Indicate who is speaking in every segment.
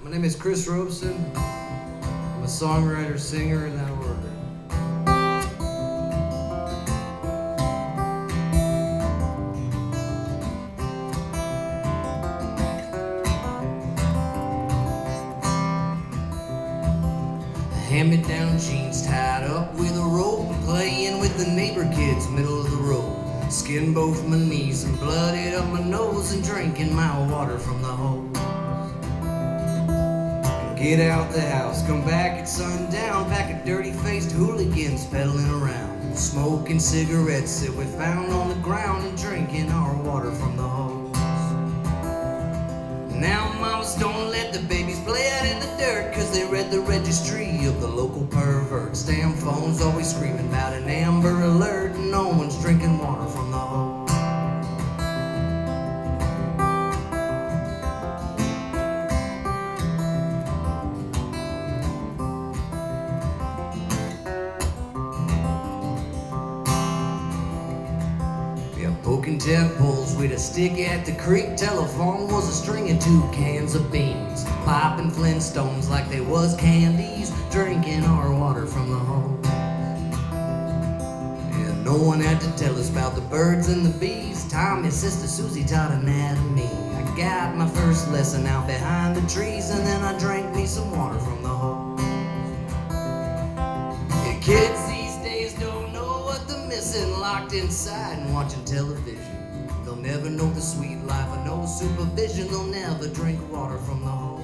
Speaker 1: My name is Chris Robeson. I'm a songwriter, singer, and that order. Hand-me-down jeans tied up with a rope, playing with the neighbor kids, middle of the road. Skinned both my knees and blooded up my nose, and drinking my water from the hose. Get out the house, come back at sundown, pack of dirty-faced hooligans peddling around, smoking cigarettes that we found on the ground, and drinking our water from the hose. Now mamas don't let the babies play out in the dirt, 'cause they read the registry of the local perverts. Damn phones always screaming about an Amber Alert, and no one's drinking water from the hose. Poking tadpoles with a stick at the creek. Telephone was a string and 2 cans of beans. Popping Flintstones like they was candies. Drinking our water from the hose. And no one had to tell us about the birds and the bees. Tommy's sister Susie taught anatomy. I got my first lesson out behind the trees, and then I drank me some water from the hose. Yeah, kids these days don't know what they're missing, locked inside and watching television. They'll never know the sweet life of no supervision. They'll never drink water from the hose.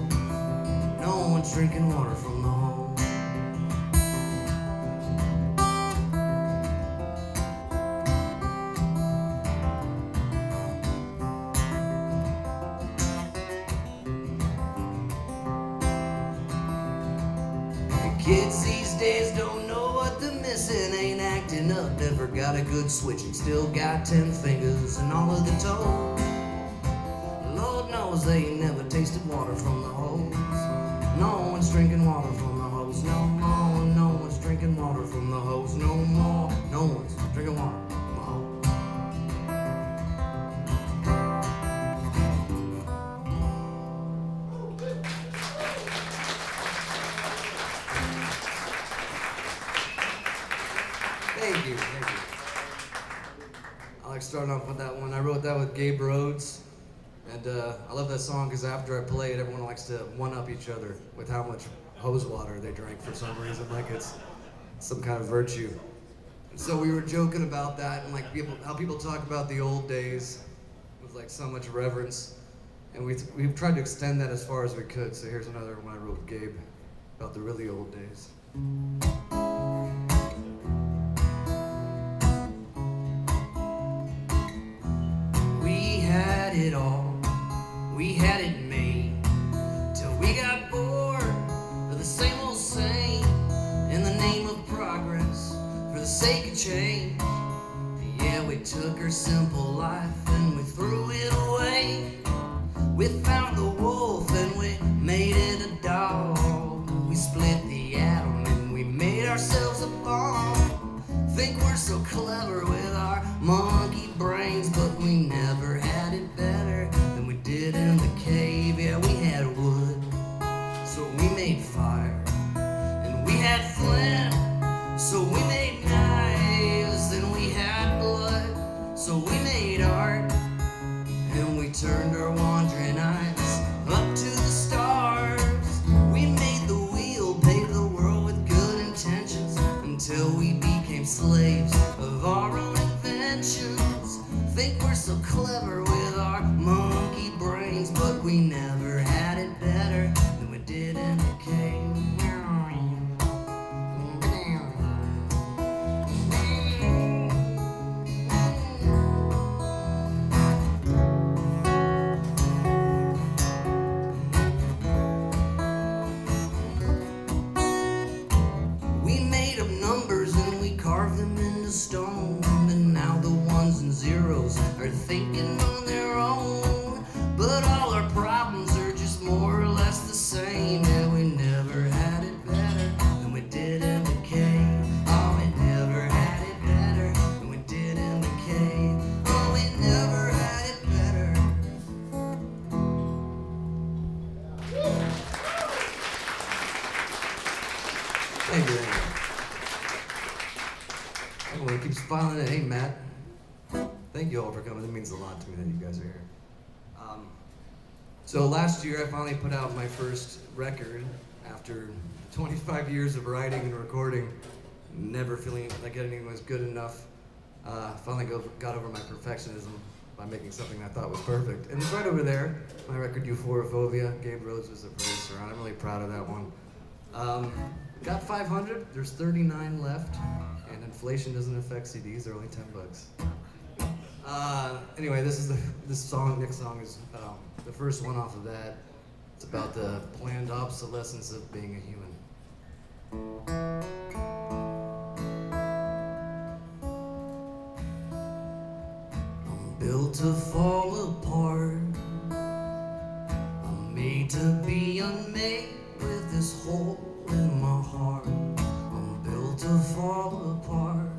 Speaker 1: No one's drinking water from the hose. Kids these days don't know what they're missing, ain't acting up, never got a good switch, and still got 10 fingers and all of the toes. Lord knows they ain't never tasted water from the hose. No one's drinking water from the hose no more. No one's drinking water from the hose no more. No one's drinking water from the hose. Thank you, thank you. I like starting off with that one. I wrote that with Gabe Rhodes, and I love that song because after I play it, everyone likes to one-up each other with how much hose water they drank for some reason, like it's some kind of virtue. And so we were joking about that, and like how people talk about the old days with like so much reverence, and we've tried to extend that as far as we could. So here's another one I wrote with Gabe about the really old days. It all, we had it made, till we got bored of the same old same, in the name of progress, for the sake of change. Yeah, we took our simple life and we threw it away. We found the wolf and we made it a dog. We split the atom and we made ourselves a Thank you. Everyone keeps filing it. Hey, Matt. Thank you all for coming. It means a lot to me that you guys are here. So last year I finally put out my first record after 25 years of writing and recording, never feeling like anything was good enough. Finally got over my perfectionism by making something I thought was perfect. And it's right over there, my record Euphorophobia. Gabe Rhodes was the producer on it. I'm really proud of that one. Got 500, there's 39 left, and inflation doesn't affect CDs, they're only $10. Anyway, this next song is the first one off of that. It's about the planned obsolescence of being a human. I'm built to fall apart. I'm made to be unmade with this hole in my heart. I'm built to fall apart.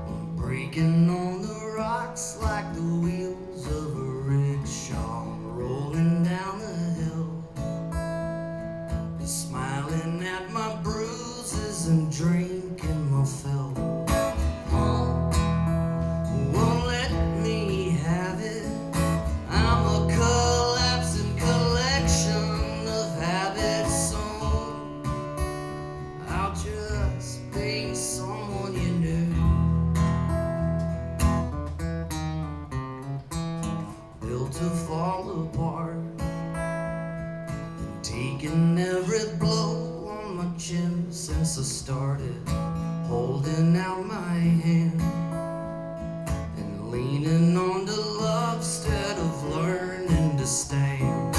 Speaker 1: I'm breaking on the rocks like the wheels of a rickshaw. I'm rolling down the hill, smiling at my bruises and drinking my fill. Won't let me have it. I'm a collapsing collection of habits, so I'll just be someone you knew. Built to fall apart, taking every blow on my chin since I started, holding out my hand and leaning on to love instead of learning to stand.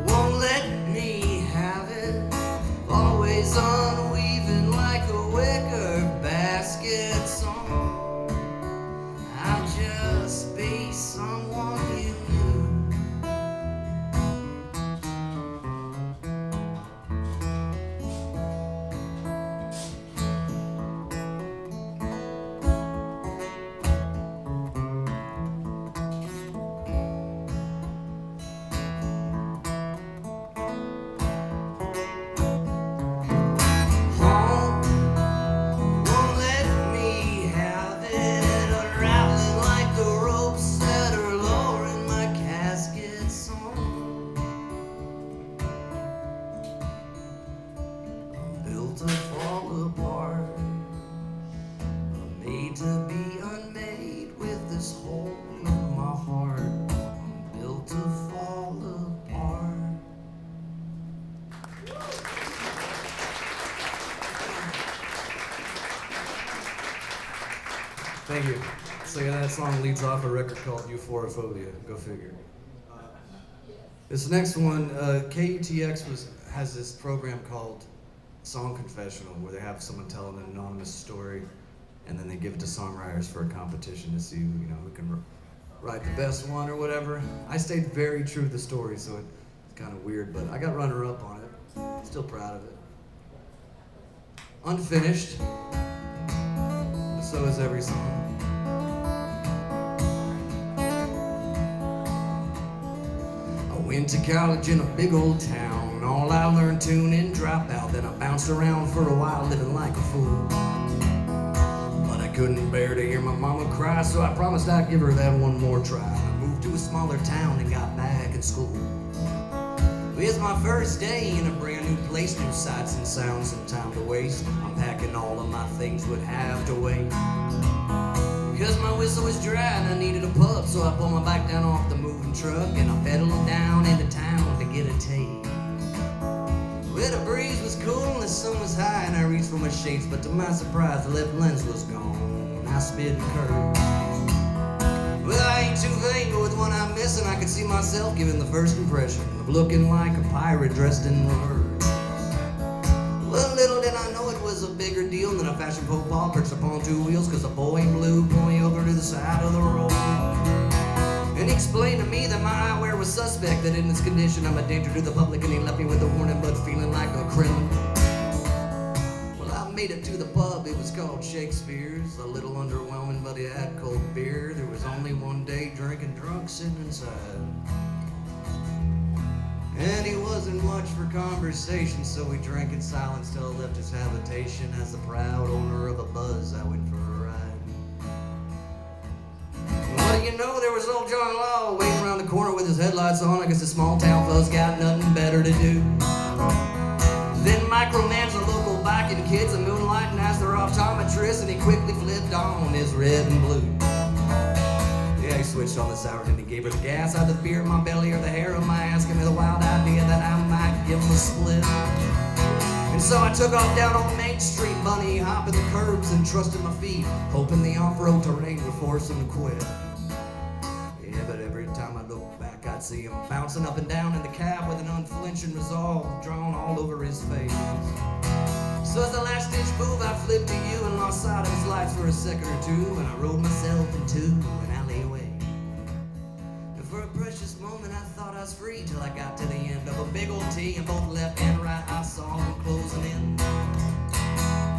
Speaker 1: Won't let me have it. Always unweaving like a wicker basket song. I'll just be someone you knew. Won't let me have it. Unraveling like the ropes that are lowering my casket song. I'm built to fall apart. I'm made to be unmade with this hole in my heart. I'm built to fall apart. Thank you. So yeah, that song leads off a record called Euphorophobia. Go figure. This next one, KUTX has this program called Song Confessional, where they have someone tell an anonymous story, and then they give it to songwriters for a competition to see who can write the best one or whatever. I stayed very true to the story, so it's kind of weird, but I got runner-up on it. Still proud of it. Unfinished. So is every song. I went to college in a big old town. All I learned, tune in, drop out. Then I bounced around for a while, living like a fool. But I couldn't bear to hear my mama cry, so I promised I'd give her that one more try. I moved to a smaller town and got back in school. It's my first day in a brand new place, new sights and sounds and time to waste. I'm packing all of my things would have to wait, because my whistle was dry and I needed a pub. So I pulled my bike down off the moving truck and I pedaled down into town to get a tape. Well, the breeze was cool and the sun was high, and I reached for my shades, but to my surprise the left lens was gone. I spit and curved. Well, I ain't too vain, but with one eye missing, I could see myself giving the first impression of looking like a pirate dressed in reverse. Well, little did I know it was a bigger deal than a fashion faux pas perched upon two wheels, because a boy in blue pulled me over to the side of the road. And he explained to me that my eyewear was suspect, that in this condition I'm a danger to the public, and he left me with a warning but feeling like a criminal. Made it to the pub, it was called Shakespeare's. A little underwhelming, but he had cold beer. There was only one day drinking drunk sitting inside, and he wasn't much for conversation, so we drank in silence till I left his habitation. As the proud owner of a buzz, I went for a ride. What do you know, there was old John Law waiting around the corner with his headlights on. I guess the small town fellas got nothing better to do. Then micromanaged the local biking kids and moonlighting as their optometrist, and he quickly flipped on his red and blue. Yeah, he switched on the sour and he gave her the gas. Either the beer in my belly or the hair on my ass gave me the wild idea that I might give him a split. And so I took off down on Main Street, bunny hopping the curbs and trusting my feet, hoping the off-road terrain would force him to quit. Yeah, but every time I looked back, I'd see him bouncing up and down in the cab with an unflinching resolve drawn all over his face. So as a last-ditch move, I flipped to you and lost sight of his lights for a second or two, and I rode myself into an alleyway. And for a precious moment, I thought I was free till I got to the end of a big old T, and both left and right I saw them closing in.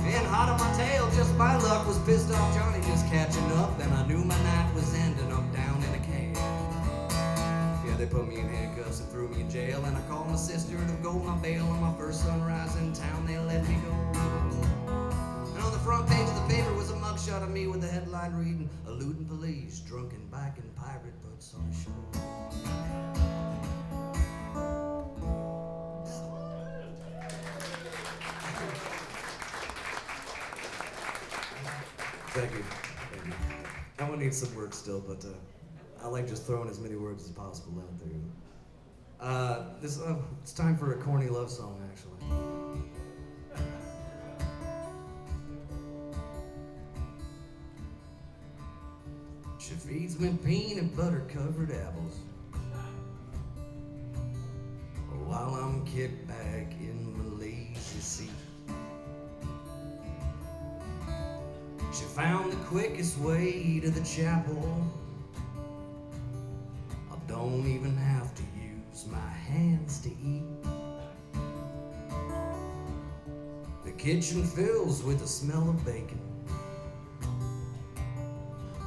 Speaker 1: And hot on my tail, just by luck, was pissed off Johnny just catching up, and I knew my night was ending up down in a cab. Yeah, they put me in handcuffs and threw me in jail, and I called my sister to go my bail. On my first sunrise in town, they let me go. And on the front page of the paper was a mugshot of me with the headline reading, "Eluding police, drunken biking pirate butts on the show." Thank you. Thank you. That one needs some work still, but I like just throwing as many words as possible out there. It's time for a corny love song, actually. She feeds me peanut butter covered apples while I'm kicked back in my lazy seat. She found the quickest way to the chapel. I don't even have to use my hands to eat. The kitchen fills with the smell of bacon.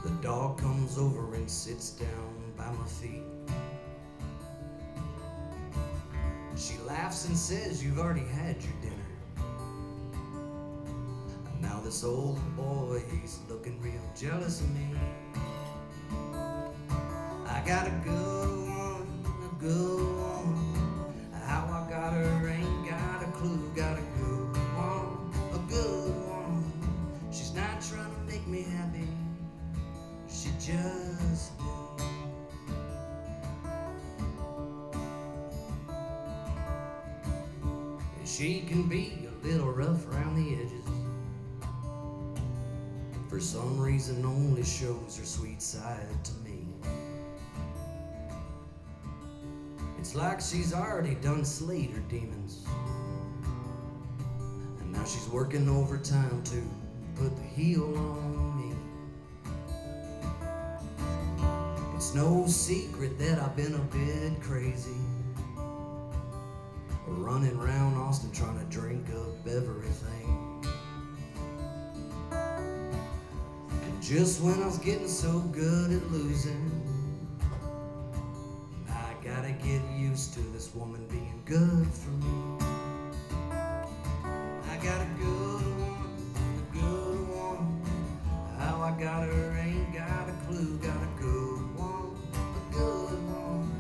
Speaker 1: The dog comes over and sits down by my feet. She laughs and says, "You've already had your dinner." And now this old boy, he's looking real jealous of me. I got a good one, a good one. How I got her, ain't got a clue. Got a good one, a good one. She's not trying to make me happy, she just do. And she can be a little rough around the edges. For some reason only shows her sweet side to me. It's like she's already done slayed her demons, and now she's working overtime to put the heel on me. It's no secret that I've been a bit crazy, running around Austin trying to drink up everything. And just when I was getting so good at losing, I gotta get used to this woman being good for me. I got a good one, a good one. How I got her, ain't got a clue. Got a good one, a good one.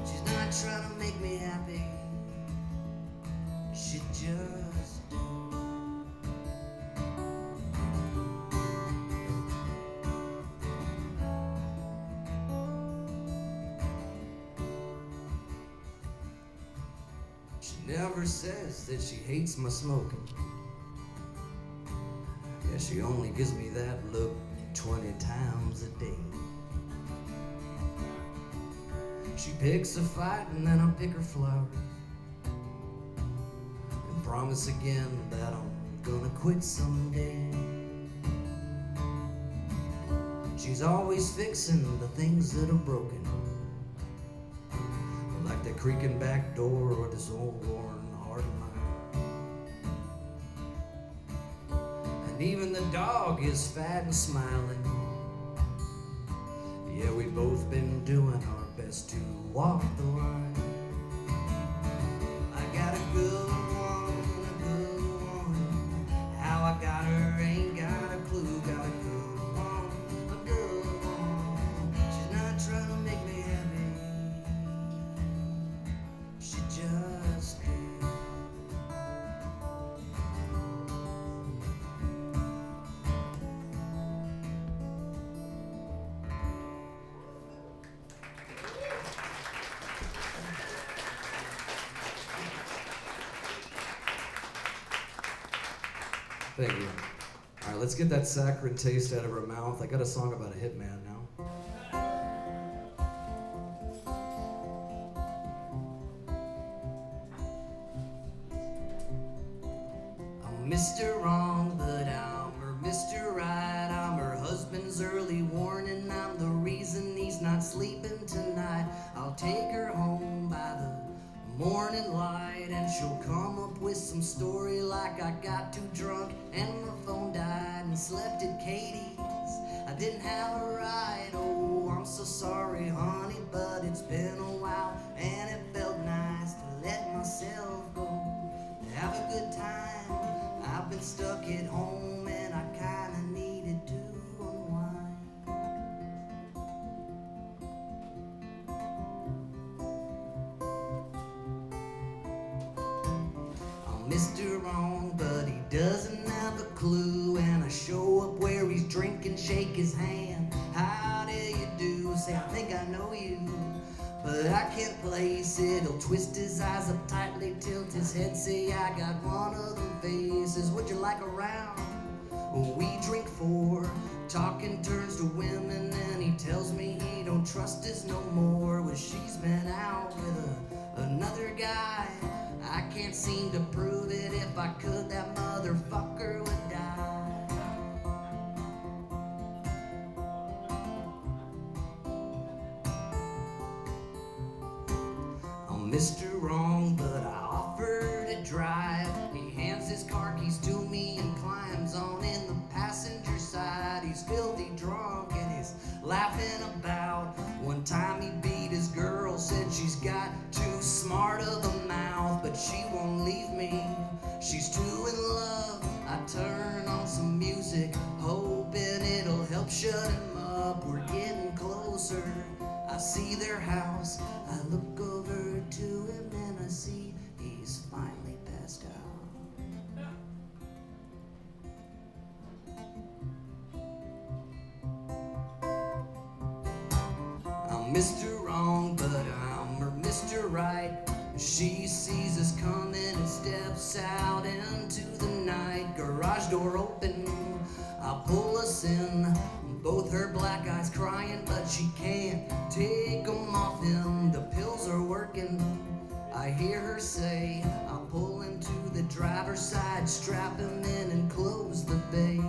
Speaker 1: She's not trying to make me happy, she just do. She never says that she hates my smoking. Yeah, she only gives me that look 20 times a day. She picks a fight and then I pick her flowers, and promise again that I'm gonna quit someday. She's always fixing the things that are broken, like the creaking back door or this old worn heart of mine. And even the dog is fat and smiling. Yeah, we've both been doing our best to walk the line. I Thank you. All right, let's get that saccharine taste out of our mouth. I got a song about a hitman now. I'm Mr. Wrong, but I'm her Mr. Right. I'm her husband's early warning. I'm the reason he's not sleeping tonight. I'll take her home by the morning light, and she'll come up with some story like I got too drunk and my phone died and slept at Katie's. I didn't have a ride. Oh, I'm so sorry, honey, but it's been a while, and it felt nice to let myself go, to have a good time. I've been stuck at home and I kinda needed to unwind. I'm Mr. Wrong, but he doesn't have a clue, and I show up where he's drinking, shake his hand. How do you do? Say, I think I know you, but I can't place it. He'll twist his eyes up tightly, tilt his head, say, I got one of them faces. Would you like a round? We drink four, talking turns to women, and he tells me he don't trust us no more. Well, she's been out with another guy. I can't seem to prove it. If I could, that motherfucker would die. I'm Mr. Wrong, but I offer to drive. He hands his car keys to me and climbs on in the passenger side. He's filthy drunk and he's laughing about one time he beat his girl, said she's got too smart of a mouth, but she won't leave me. She's too in love. I turn on some music, hoping it'll help shut him up. We're getting closer. I see their house. I look over to him and I see he's finally passed out. I'm Mr. Wrong, but I'm her Mr. Right. She sees us coming and steps out into the night. Garage door open, I'll pull us in. Both her black eyes crying, but she can't take them off him. The pills are working, I hear her say. I'll pull him to the driver's side, strap him in and close the bay.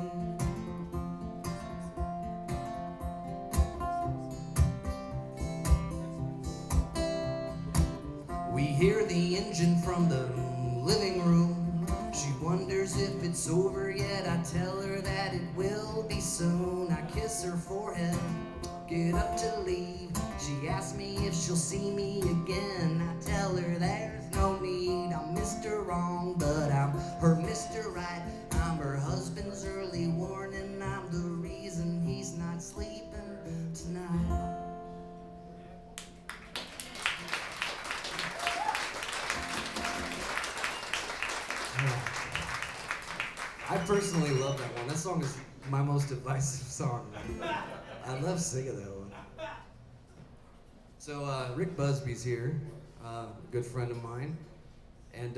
Speaker 1: We hear the engine from the living room. She wonders if it's over yet. I tell her that it will be soon. I kiss her forehead, get up to leave. She asks me if she'll see me again. I tell her there's no need. I'm Mr. Wrong, but I'm her Mr. Right. I'm her husband's early warning. I'm the reason he's not sleeping tonight. I personally love that one. That song is my most divisive song. I love singing that one. So Rick Busby's here, a good friend of mine, and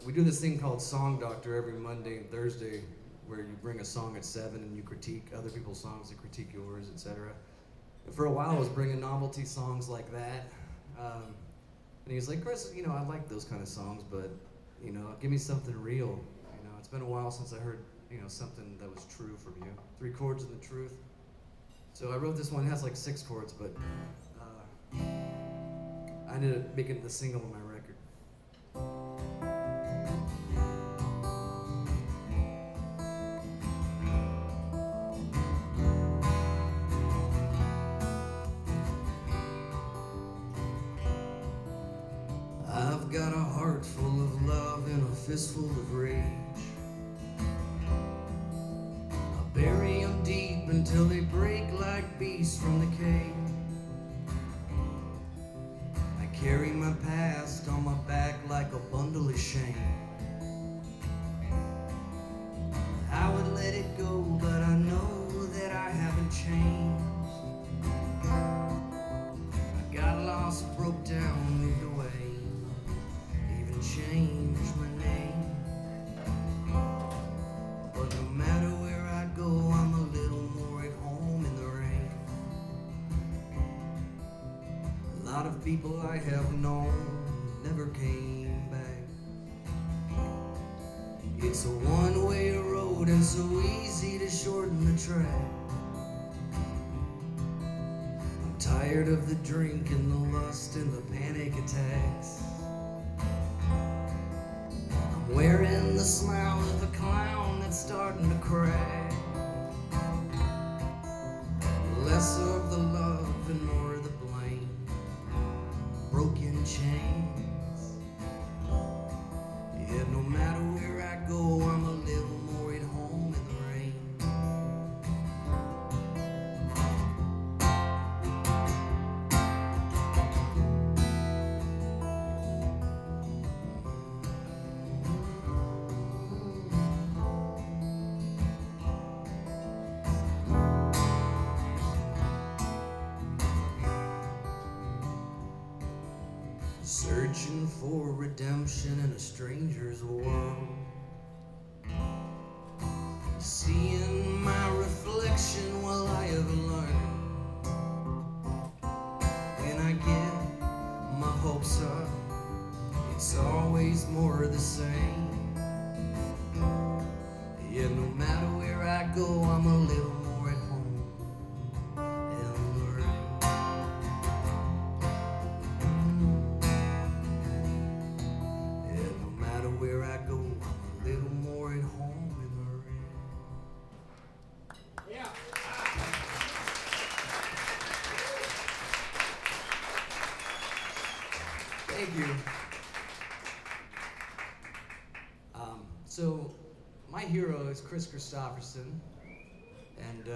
Speaker 1: we do this thing called Song Doctor every Monday and Thursday, where you bring a song at 7 and you critique other people's songs and critique yours, etc. And for a while I was bringing novelty songs like that, and he was like, Chris, you know, I like those kind of songs, but you know, give me something real. It's been a while since I heard, you know, something that was true from you. 3 chords and the truth. So I wrote this one. It has like 6 chords, but I ended up making it the single on my record. I've got a heart full of love and a fistful of rage. Bury them deep until they break like beasts from the cage. I carry my past on my back like a bundle of shame. I would let it go, but I know that I haven't changed. I got lost, broke down, moved away, even changed my name. But people I have known never came back. It's a one-way road and so easy to shorten the track. I'm tired of the drink and the lust and the panic attacks. I'm wearing the smile of a clown that's starting to crack. Less of the love and more of the blame. Broken chains. Yeah, no matter where I go, I'm a little more at home in the rain. Searching for redemption in a stranger's world. Seeing my reflection while I have learned. When I get my hopes up, it's always more of the same. Yeah, no matter where I go, I'm a little more at home in the rain. Yeah, no matter where I go, I'm a little more at home in the rain.
Speaker 2: Yeah.
Speaker 1: Thank you. So, my hero is Chris Christopherson, and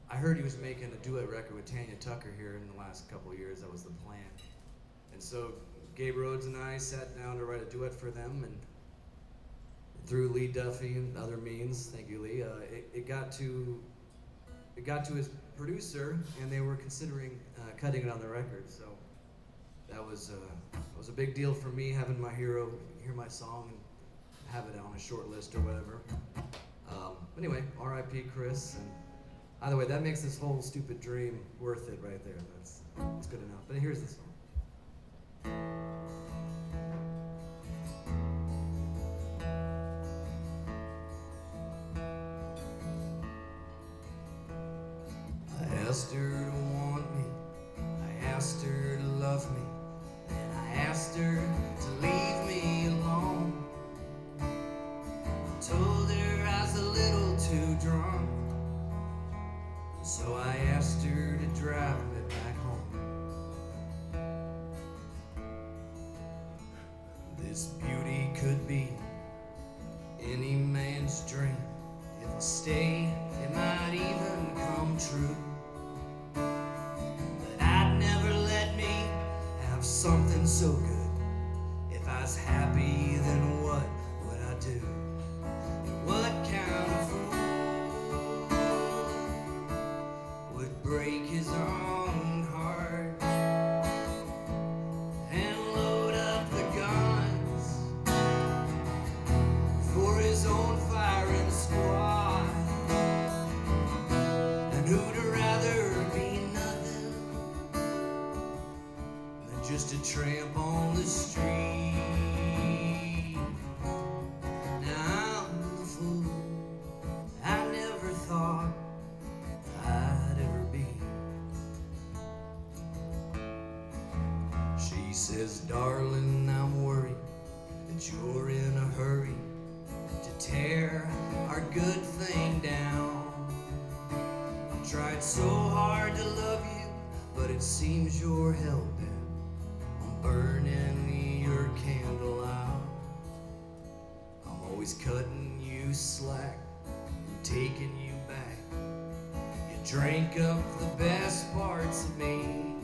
Speaker 1: I heard he was making a duet record with Tanya Tucker here in the last couple of years. That was the plan. And so, Gabe Rhodes and I sat down to write a duet for them, and through Lee Duffy and other means, thank you, Lee, it got to his producer, and they were considering cutting it on the record. So that was a big deal for me, having my hero hear my song and have it on a short list or whatever. Anyway, R.I.P. Chris. And either way, that makes this whole stupid dream worth it right there. That's good enough. But here's the song. I asked her to want me, I asked her to love me, then I asked her to leave me alone. I told her I was a little too drunk, so I asked her to drive me back home. This beauty could be any man's dream. If I stay, it might even come true. But I'd never let me have something so good. If I was happy, then what would I do? What kind of fool would break his own heart and load up the guns for his own firing squad? And who'd rather be nothing than just a tramp on the street? Now I'm the fool I never thought I'd ever be. She says, darling, I'm worried that you're in a hurry to tear our good thing down. I've tried so hard to love you, but it seems you're hell-bent on burning your candle out. I'm always cutting you slack and taking you back. You drank up the best parts of me,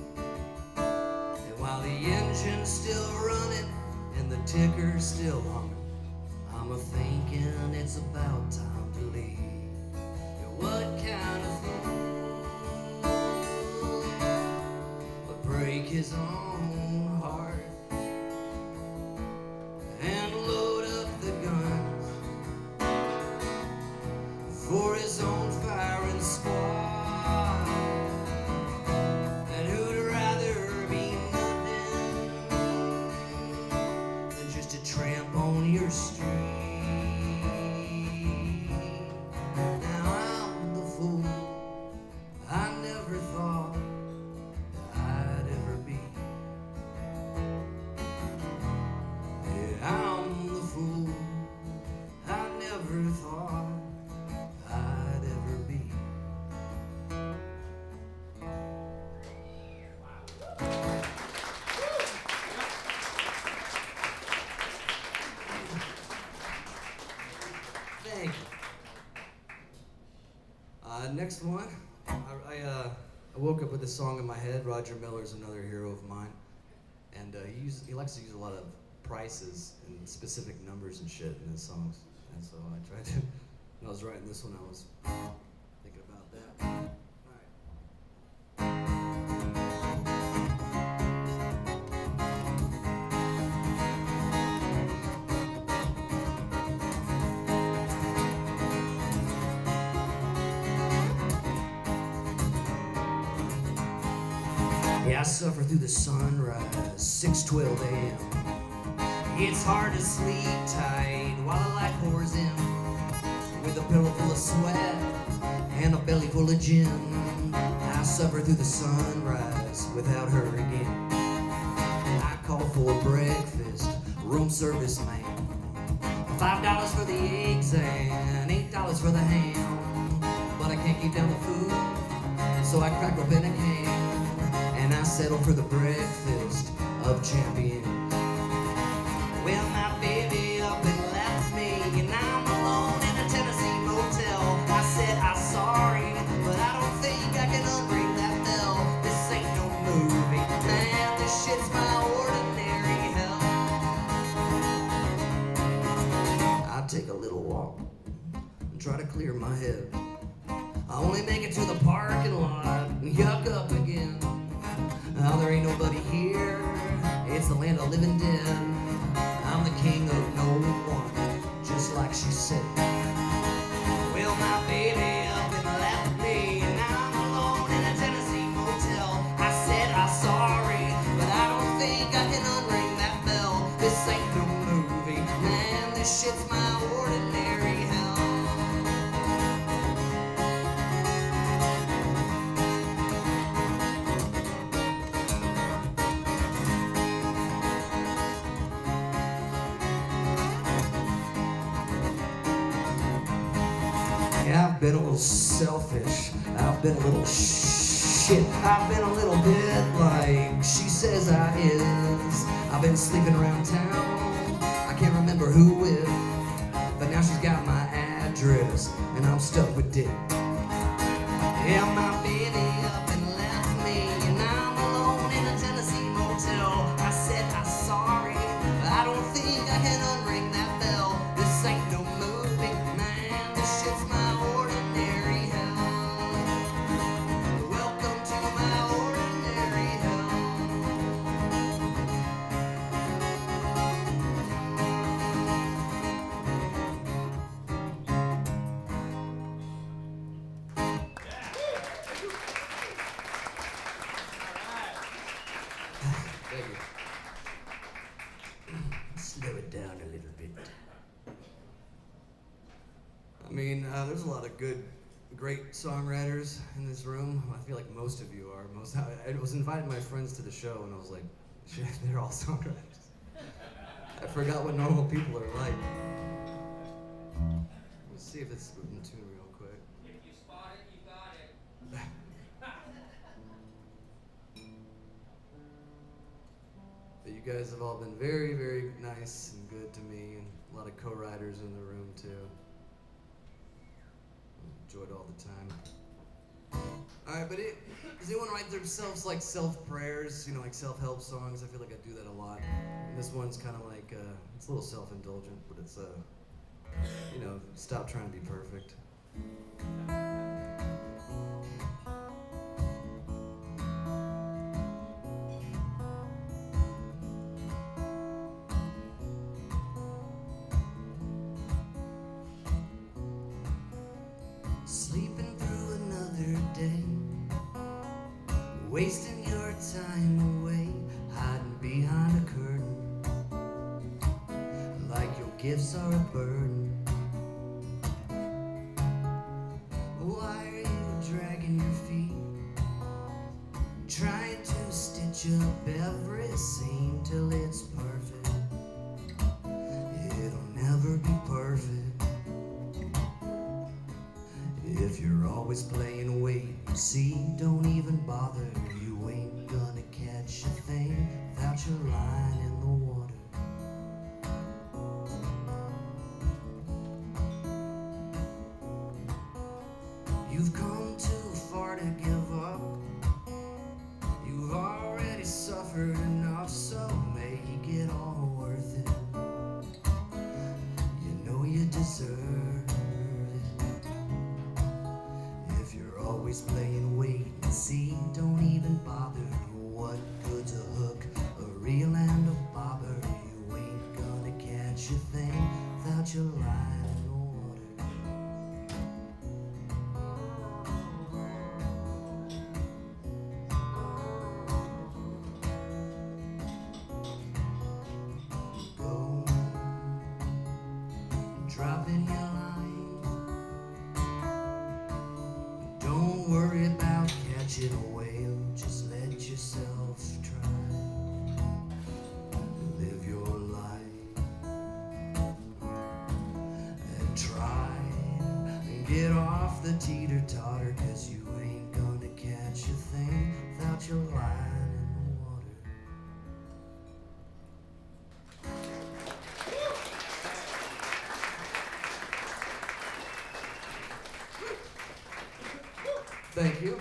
Speaker 1: and while the engine's still running and the ticker's still humming, I'm a-thinking it's about time to leave. Yeah, what kind of fool would break his own heart and load up the guns for his own firing squad? And who'd rather next one, I woke up with this song in my head. Roger Miller's another hero of mine, and he likes to use a lot of prices and specific numbers and shit in his songs. And so I tried to, when I was writing this one, I was thinking about that. All right. Yeah, I suffer through the sunrise, 6:12 a.m. It's hard to sleep tight while the light pours in, with a pillow full of sweat and a belly full of gin. I suffer through the sunrise without her again. I call for breakfast, room service man, $5 for the eggs and $8 for the ham. But I can't keep down the food, so I crack open a can, and I settle for the breakfast of champions. Well, my baby up and left me, and I'm alone in a Tennessee motel. I said I'm sorry, but I don't think I can unring that bell. This ain't no movie, man, this shit's my ordinary hell. I take a little walk and try to clear my head. I only make it to the parking lot and yuck up again. Now there ain't nobody here, it's the land of living dead. I'm the king of no one, just like she said. Well, my baby up and left me, and I'm alone in a Tennessee motel. I said I'm sorry, but I don't think I can unring that bell. This ain't no movie, man, this shit's my ordinary hell. I've been a little selfish, I've been a little shit, I've been a little bit like she says I is. I've been sleeping around town, I can't remember who with, but now she's got my address and I'm stuck with dick. Yeah, my baby up and left me, and I'm alone in a Tennessee motel. I said I'm sorry, but I don't think I can unring that bell. This ain't no movie, man, this shit's my ordinary hell. Welcome to my ordinary hell. Thank you. Slow it down a little bit. I mean, there's a lot of great songwriters in this room. I feel like most of you are. I was inviting my friends to the show, and I was like, shit, they're all songwriters. I forgot what normal people are like. Let's see if it's in tune real quick.
Speaker 2: If you spot it, you got it.
Speaker 1: But you guys have all been very, very nice and good to me, and a lot of co-writers in the room too. Enjoyed all the time. All right, but does anyone write themselves like self-prayers, you know, like self-help songs? I feel like I do that a lot. And this one's kind of like, it's a little self-indulgent, but it's, you know, stop trying to be perfect. Sleeping through another day, wasting your time away, hiding behind a curtain, like your gifts are a burden. Why are you dragging your feet, trying to stitch up every seam till it's perfect? It'll never be perfect. If you're always playing wait and see, don't even bother. You ain't gonna catch a thing without your line in the water. You've come without your line in the water. Go, drop in your line. Don't worry about catching a whale, just let yourself try. Live your life and try and get off the teeter-totter, 'cause you ain't gonna catch a thing without your line in the water. Thank you.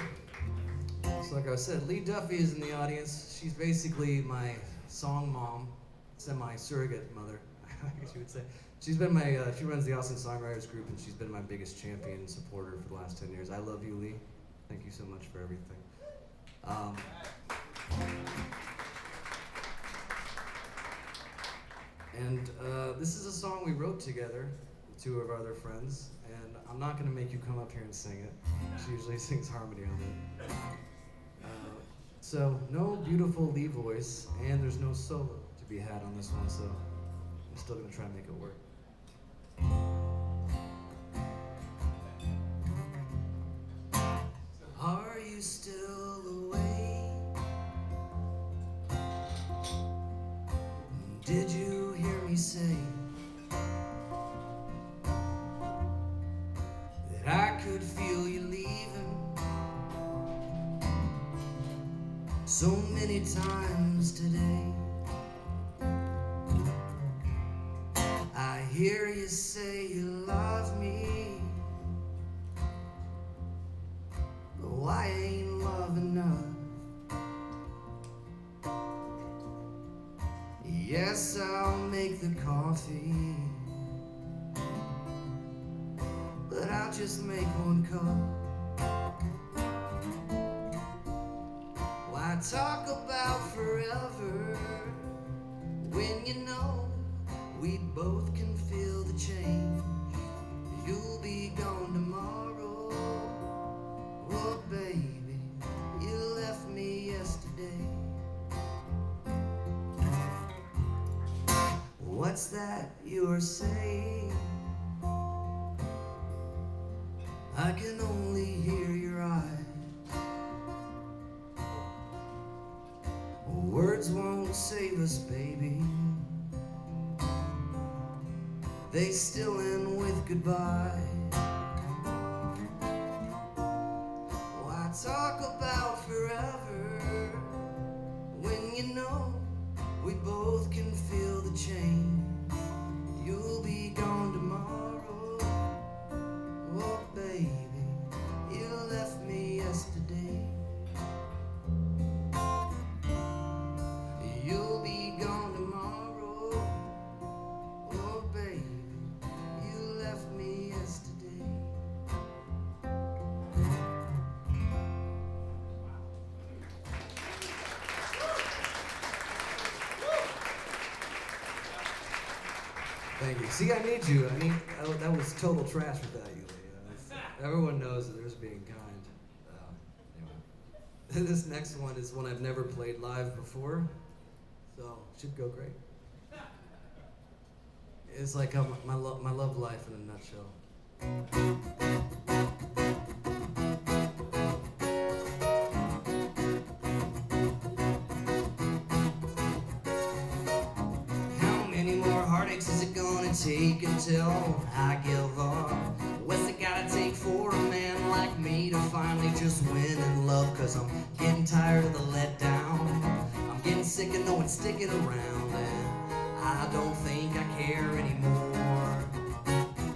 Speaker 1: So like I said, Lee Duffy is in the audience. She's basically my song mom, semi-surrogate mother, I guess you would say. She's been my, she runs the Austin Songwriters Group, and she's been my biggest champion and supporter for the last 10 years. I love you, Lee. Thank you so much for everything. This is a song we wrote together with two of our other friends, and I'm not gonna make you come up here and sing it. She usually sings harmony on it. So no beautiful Lee voice, and there's no solo to be had on this one, so I'm still gonna try and make it work. Are you still awake? Did you hear me say that I could feel you leaving so many times today? I hear you say you love me, but why ain't love enough? Yes, I'll make the coffee, but I'll just make one cup. Why talk about forever when you know we both can feel the change? You'll be gone tomorrow. Oh baby, you left me yesterday. What's that you're saying? I can only hear your eyes. Words won't save us, baby. They still end with goodbye. Why talk about forever when you know we both can feel the change? You'll be gone tomorrow. Oh baby, you left me yesterday. You'll be gone tomorrow. Oh baby, you left me yesterday. Thank you. See, I need you. That was total trash without you, Lee. Everyone knows that there's being kind. Anyway. This next one is one I've never played live before, so it should go great. It's like my love life in a nutshell. How many more heartaches is it gonna take until I give up? What's it gotta take for a man like me to finally just win in love? 'Cause I'm getting tired of the letdown. I'm getting sick of no one sticking around, and I don't think I care anymore.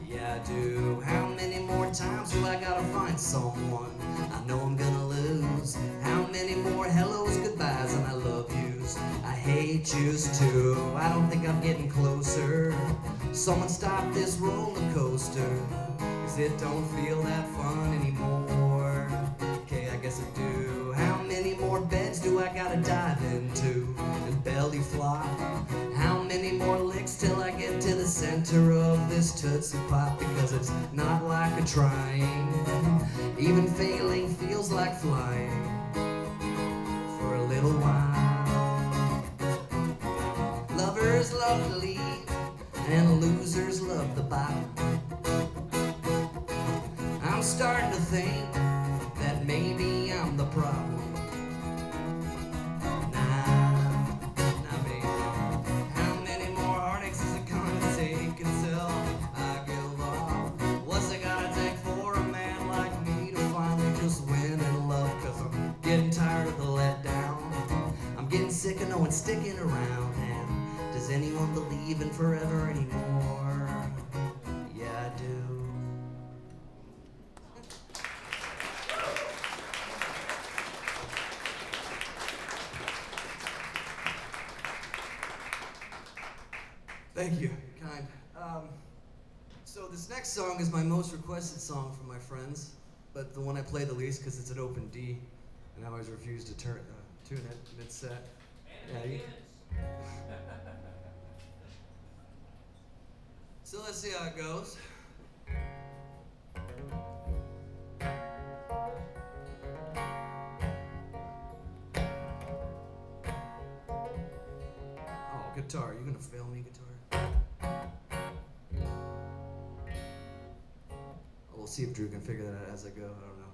Speaker 1: Yeah, I do. How many more times do I gotta find someone I know I'm gonna lose? How many more hellos, goodbyes, and I love yous? I hate yous too. I don't think I'm getting closer. Someone stop this roller coaster, 'cause it don't feel that fun anymore. Okay, I guess I do. How many more beds do I gotta dive into and belly flop? How many more licks till I get to the center of this this Tootsie Pop because it's not like a trying. Even failing feels like flying for a little while. Lovers love to lead and losers love the bottom. I'm starting to think that maybe I'm the problem. Nah, baby. How many more heartaches is it gonna take until I give up? What's it gotta take for a man like me to finally just win in love? Cause I'm getting tired of the letdown. I'm getting sick of no one sticking around. And does anyone believe in forever anymore? Yeah, I do. Thank you, kind. So this next song is my most requested song from my friends, but the one I play the least because it's an open D, and I always refuse to tune it mid-set. Yeah, so let's see how it goes. Oh, guitar, you gonna fail me, guitar? We'll see if Drew can figure that out as I go. I don't know.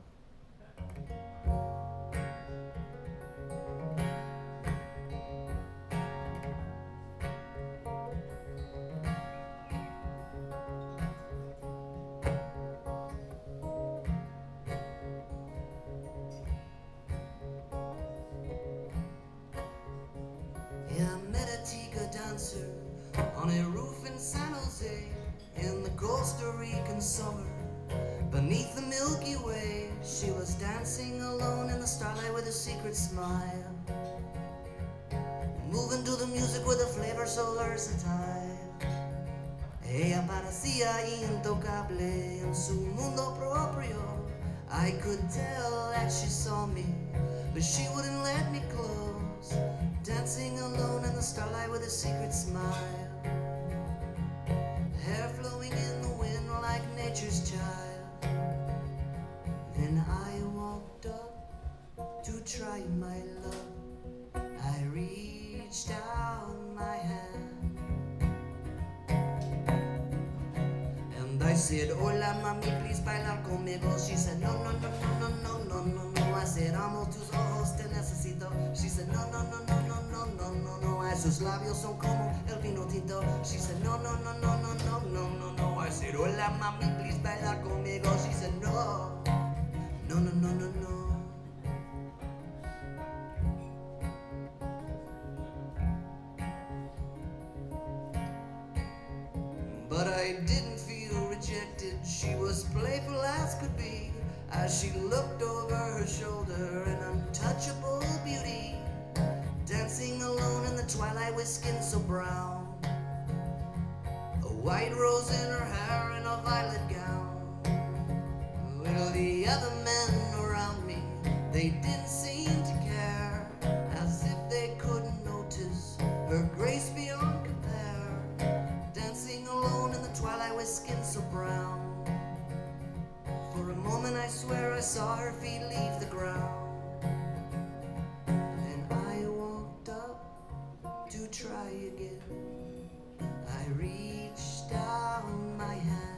Speaker 1: Yeah, I met a Tika dancer on a roof in San Jose in the Costa Rican summer. Beneath the Milky Way, she was dancing alone in the starlight with a secret smile, moving to the music with a flavor so versatile. Ella parecía intocable en su mundo propio. I could tell that she saw me, but she wouldn't let me close. Dancing alone in the starlight with a secret smile, hair flowing in the wind like nature's child. Then I walked up to try my love. I reached out my hand and I said, hola mami, please bailar conmigo. She said, no, no, no, no, no, no, no, no. I said, amo tus ojos, te necesito. She said, no, no, no, no, no, no, no, no, no. Ay, sus labios son como el vino tinto. She said, no, no, no, no, no, no, no, no, no. I said, hola mami, please bailar conmigo. She said, no. No, no, no, no, no. But I didn't feel rejected. She was playful as could be as she looked over her shoulder, an untouchable beauty, dancing alone in the twilight with skin so brown, a white rose in her hair and a violet gown. Well, the other men around me, they didn't seem to care, as if they couldn't notice her grace beyond compare, dancing alone in the twilight with skin so brown. For a moment I swear I saw her feet leave the ground. Then I walked up to try again. I reached out my hand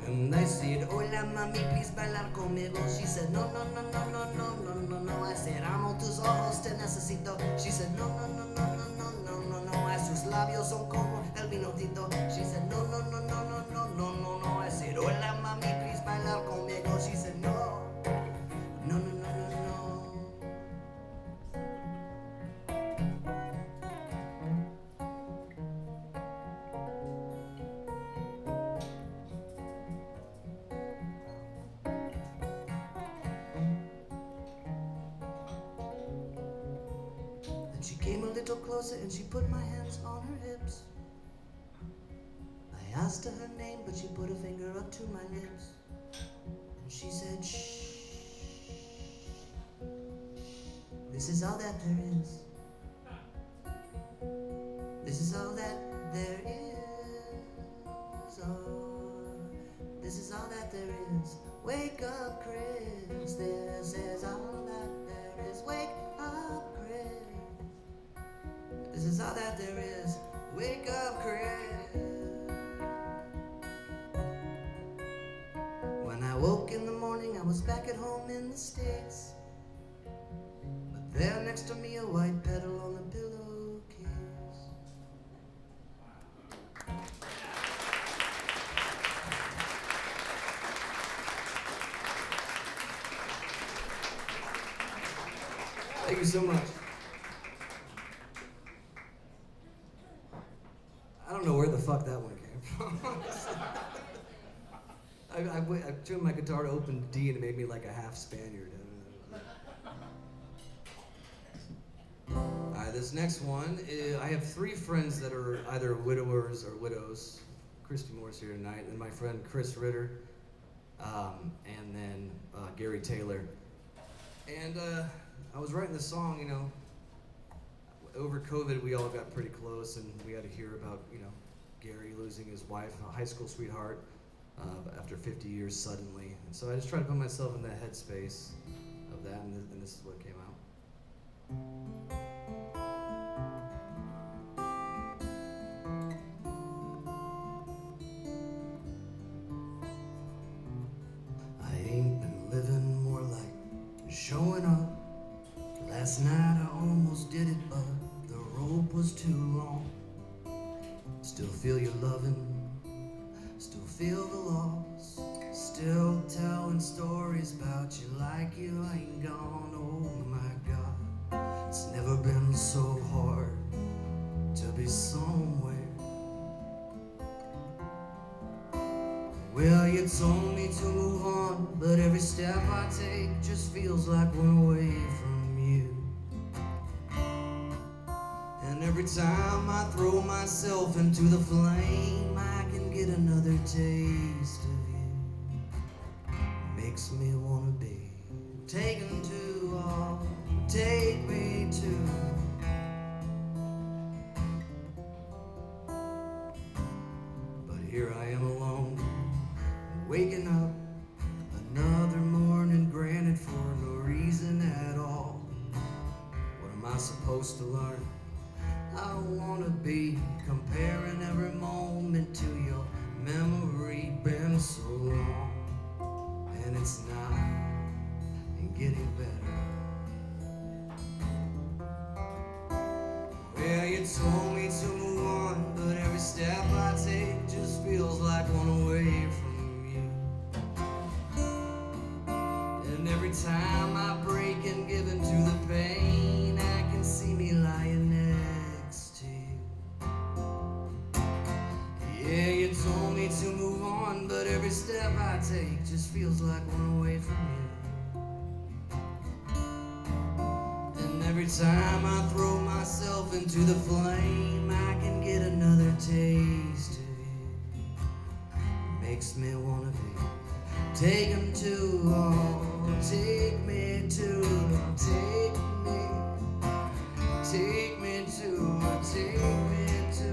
Speaker 1: and I said, hola mami, please bailar conmigo. She said, no, no, no, no, no, no, no, no, no. I said, amo tus ojos, te necesito. She said, no, no, no, no, no, no, no, no, no. Ay, sus labios son como el vino tinto. She said, no, no, no, no, no, no, no, no, no. I said, hola mami, please bailar conmigo. She said, no, no, no, no, no, no. Then she came a little closer and she put my hands on her hips. I asked her her name, but she put a finger up to my lips. And she said, shh. This is all that there is. This is all that there is. Oh, this is all that there is. Wake up, Chris. This is all that there is. Wake up, Chris. This is all that there is. Wake up, Chris. When I woke in the morning, I was back at home in the States. But there next to me, a white petal on the pillowcase. Thank you so much. I don't know where the fuck that one came from. I tuned my guitar to open D and it made me like a half Spaniard. Alright, this next one, I have 3 friends that are either widowers or widows. Christy Moore's here tonight, and my friend Chris Ritter, and then Gary Taylor. And I was writing this song, you know, over COVID we all got pretty close and we had to hear about, you know, Gary losing his wife, a high school sweetheart, after 50 years suddenly. And so I just tried to put myself in that headspace of that, and this is what came out. I ain't been living more like showing up. Last night I almost did it, but the rope was too long. Still feel your loving, still feel the loss, still telling stories about you like you ain't gone. Oh my God, it's never been so hard to be somewhere. Well, you told me to move on, but every step I take just feels like one away from you. And every time I throw myself into the flame, I can get another taste of you. Makes me wanna be taken to, oh, take me to. But here I am alone, waking up another morning, granted for no reason at all. What am I supposed to learn? I don't wanna be comparing every moment to your memory. Been so long, and it's not getting better. Well, you told me to move on, but every step I take just feels like one away from you. And every time I break and give in to the pain, I can see me lying next to you. Yeah, you told me to move on, but every step I take just feels like one away from you. Every time I throw myself into the flame, I can get another taste of you. Makes me wanna be taken to, oh, take me to, take me to, take me to, oh, take me to.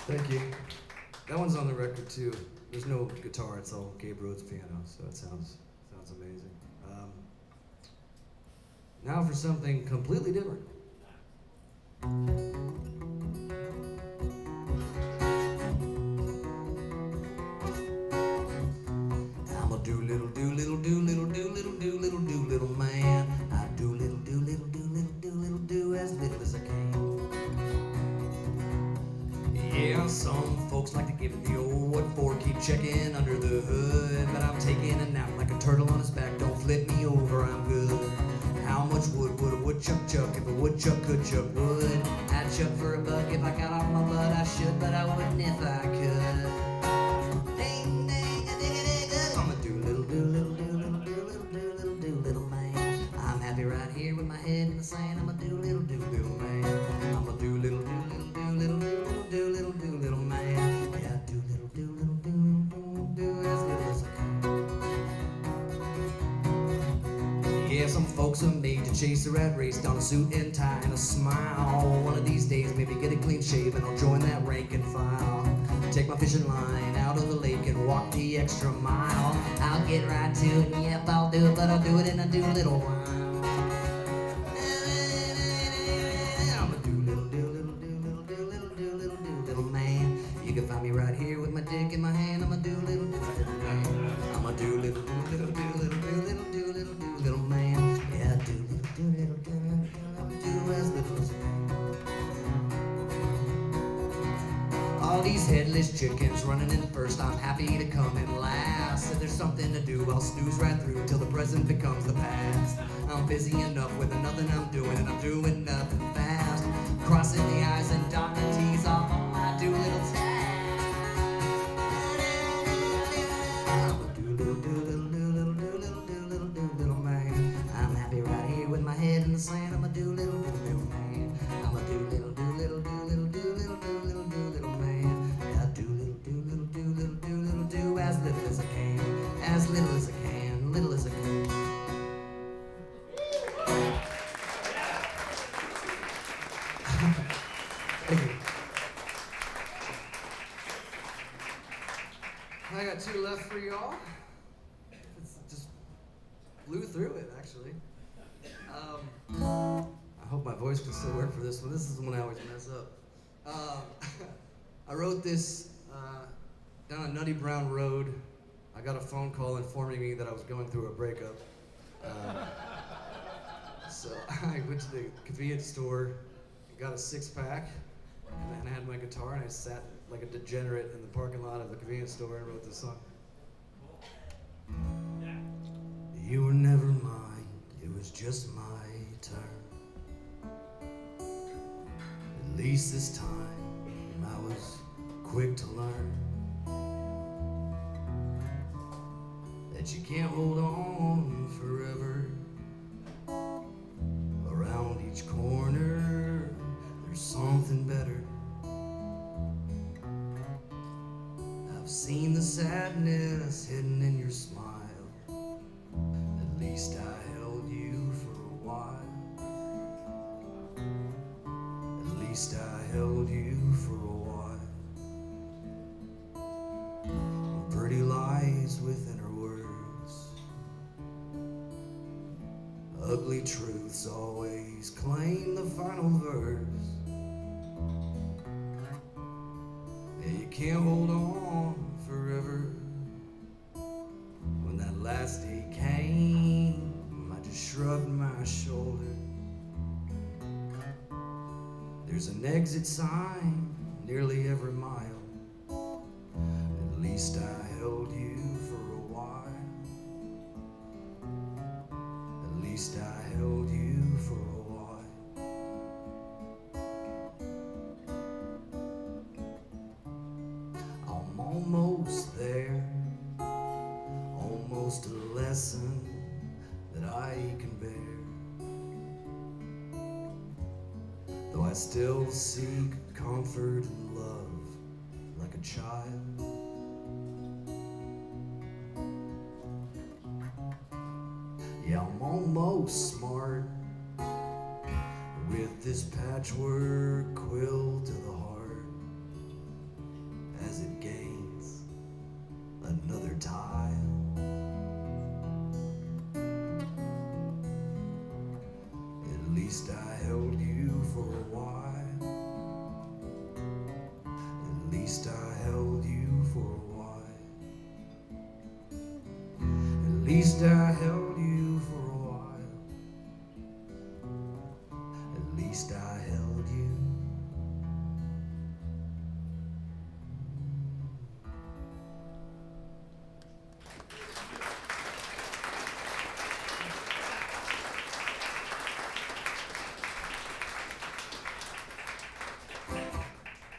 Speaker 1: Thank you. That one's on the record too. There's no guitar, it's all Gabe Rhodes piano, so it sounds amazing. Now for something completely different. I'm a do little man. I do little as little as I can. Yeah, some folks like to give it the old what for, keep checking under the hood. But I'm taking a nap like a turtle on his back, don't flip me over, I'm good. How much wood would a woodchuck chuck if a woodchuck could chuck wood? I'd chuck for a buck if I got off my butt, I should, but I wouldn't if I could. some folks are made to chase a rat race, don a suit and tie and a smile. One of these days, maybe get a clean shave and I'll join that rank and file. Take my fishing line out of the lake and walk the extra mile. I'll get right to it, and yep, I'll do it, but I'll do it in a little while. I'm a do-little man. You can find me right here with my dick in my hand. I'm a do-little man. I'm a do-little man. Yeah, do-little do as little as all these headless chickens running in first, I'm happy to come in last. If there's something to do, I'll snooze right through till the present becomes the past. I'm busy enough with nothing I'm doing, and I'm doing nothing fast. Crossing the I's and dotting the T's off on my do-little task. I'm a do-little man. I'm happy right here with my head in the sand. I'm a do-little man. I'm a do-little man. Yeah, do as little as I can, as little as I can, little as I can. Thank you. I got two left for y'all. It's just blew through it, actually. I hope my voice can still work for this one. This is the one I always mess up. I wrote this down a Nutty Brown Road. I got a phone call informing me that I was going through a breakup. So I went to the convenience store, got a six-pack, and I had my guitar, and I sat like a degenerate in the parking lot of the convenience store and wrote this song. You were never mine, it was just my turn. At least this time I was quick to learn that you can't hold on forever. Around each corner there's something better. I've seen the sadness hidden in your smile. At least I held you for a while. At least I held you for a while. Pretty lies within her words. Ugly truths always claim the final verse. Yeah, you can't hold on forever. When that last day came, I just shrugged my shoulder. There's an exit sign nearly every mile. At least I held you for a while. At least I held you for a while. I'm almost there, almost a lesson that I can bear. Though I still seek comfort and love like a child. Yeah, I'm almost smart with this patchwork quilt to the heart as it gains another tile. At least I held you for a while. At least I held you for a while. At least I held you for a while. At least I held you.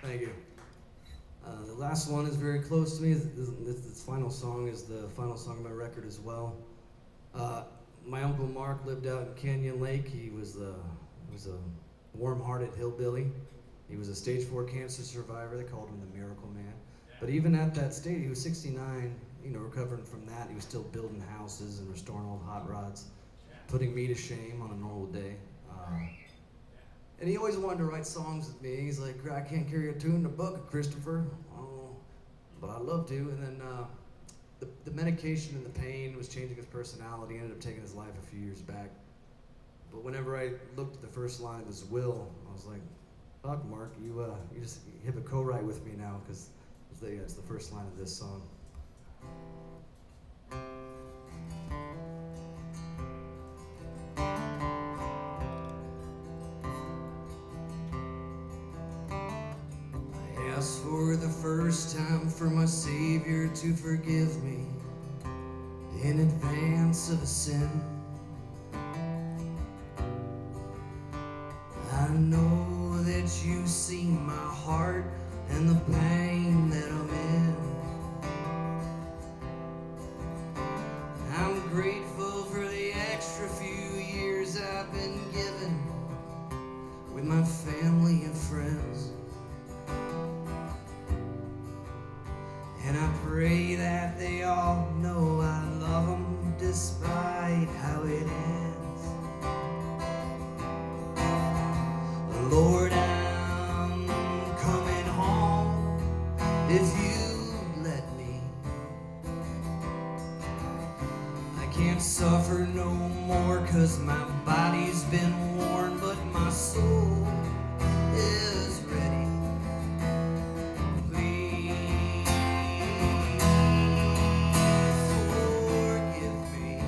Speaker 1: Thank you. The last one is very close to me. This final song is the final song of my record as well. My Uncle Mark lived out in Canyon Lake. He was a warm-hearted hillbilly. He was a stage 4 cancer survivor. They called him the Miracle Man. But even at that stage, he was 69, recovering from that. He was still building houses and restoring old hot rods. putting me to shame on a normal day. And he always wanted to write songs with me. He's like, I can't carry a tune in a book, Christopher. Oh, but I'd love to. And then the medication and the pain was changing his personality. He ended up taking his life a few years back. But whenever I looked at the first line of his will, I was like, fuck, Mark, you just have a co-write with me now, because it's the first line of this song. I asked for the first time for my Savior to forgive me in advance of a sin. I know that you see my heart and the pain that I'm in. I'm grateful for the extra few years I've been given with my family and friends. And I pray that they all know I love them despite how it ends. Lord, I'm coming home if you let me. I can't suffer no more, 'cause my body's been worn, but my soul is ready. Please forgive me.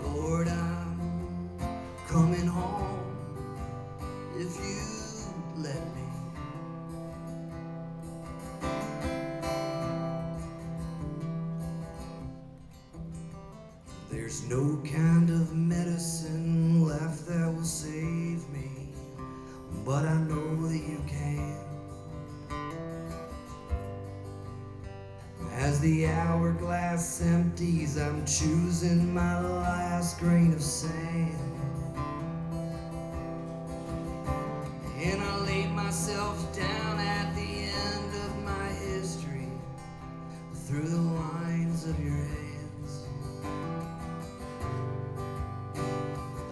Speaker 1: Lord, I'm coming home if you let me. There's no kind of medicine left that will save me, but I know that you can. As the hourglass empties, I'm choosing my last grain of sand. And I laid myself down at the end of my history through the lines of your hands.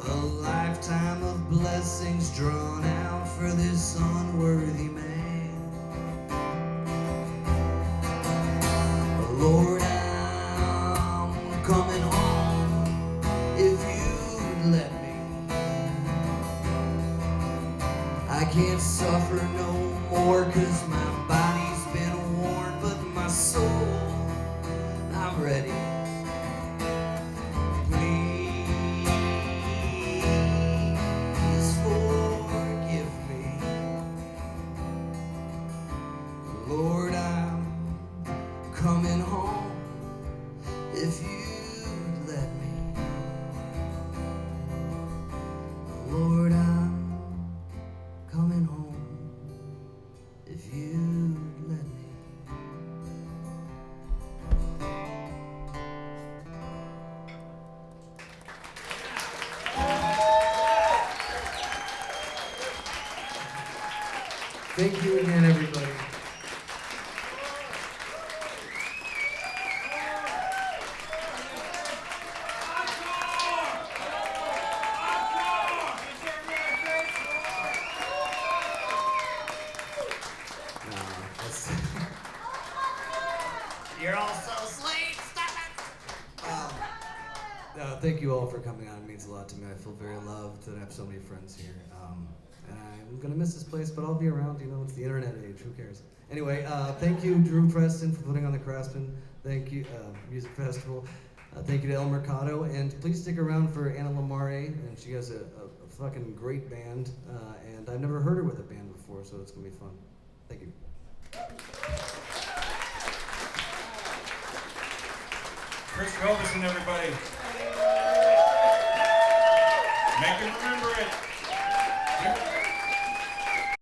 Speaker 1: A lifetime of blessings drawn out for this unworthy man. Lord, I'm coming home if you let me. I can't suffer no more, 'cause my body's been worn, but my soul, I'm ready. Please forgive me. Lord, I'm coming home if you let me. Lord, I'm coming home if you let me. Thank you again, everybody.
Speaker 2: You're all so sweet. Stop it.
Speaker 1: Thank you all for coming on. It means a lot to me. I feel very loved that I have so many friends here. And I'm gonna miss this place, but I'll be around. You know, it's the internet age. Who cares? Anyway, thank you, Drew Preston, for putting on the CRAFTSMAN. Thank you, Music Festival. Thank you to El Mercado, and please stick around for Anna Lamare, and she has a fucking great band, and I've never heard her with a band before, so it's gonna be fun. Thank you.
Speaker 3: Chris Robeson, everybody. Make him remember it.